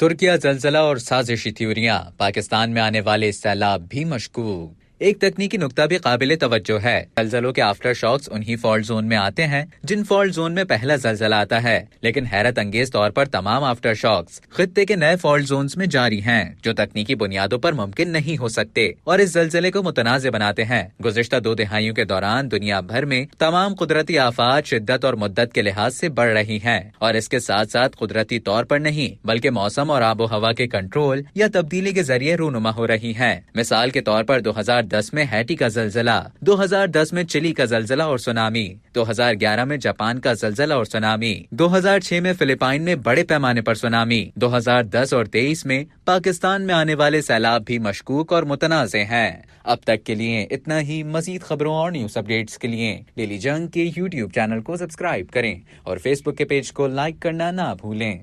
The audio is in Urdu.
ترکیہ زلزلہ اور سازشی تھیوریاں، پاکستان میں آنے والے سیلاب بھی مشکوک۔ ایک تکنیکی نکتہ بھی قابل توجہ ہے۔ زلزلوں کے آفٹر شاکس انہی فالٹ زون میں آتے ہیں جن فالٹ زون میں پہلا زلزلہ آتا ہے، لیکن حیرت انگیز طور پر تمام آفٹر شاکس خطے کے نئے فالٹ زونز میں جاری ہیں، جو تکنیکی بنیادوں پر ممکن نہیں ہو سکتے اور اس زلزلے کو متنازع بناتے ہیں۔ گزشتہ 2 دہائیوں کے دوران دنیا بھر میں تمام قدرتی آفات شدت اور مدت کے لحاظ سے بڑھ رہی ہیں، اور اس کے ساتھ ساتھ قدرتی طور پر نہیں بلکہ موسم اور آب و ہوا کے کنٹرول یا تبدیلی کے ذریعے رونما ہو رہی ہیں۔ مثال کے طور پر 2010 میں ہیٹی کا زلزلہ، 2010 میں چلی کا زلزلہ اور سونامی، 2011 میں جاپان کا زلزلہ اور سونامی، 2006 میں فلپائن میں بڑے پیمانے پر سونامی، 2010 اور 23 میں پاکستان میں آنے والے سیلاب بھی مشکوک اور متنازع ہیں۔ اب تک کے لیے اتنا ہی۔ مزید خبروں اور نیوز اپڈیٹس کے لیے ڈیلی جنگ کے YouTube چینل کو سبسکرائب کریں اور فیس بک کے پیج کو لائک کرنا نہ بھولیں۔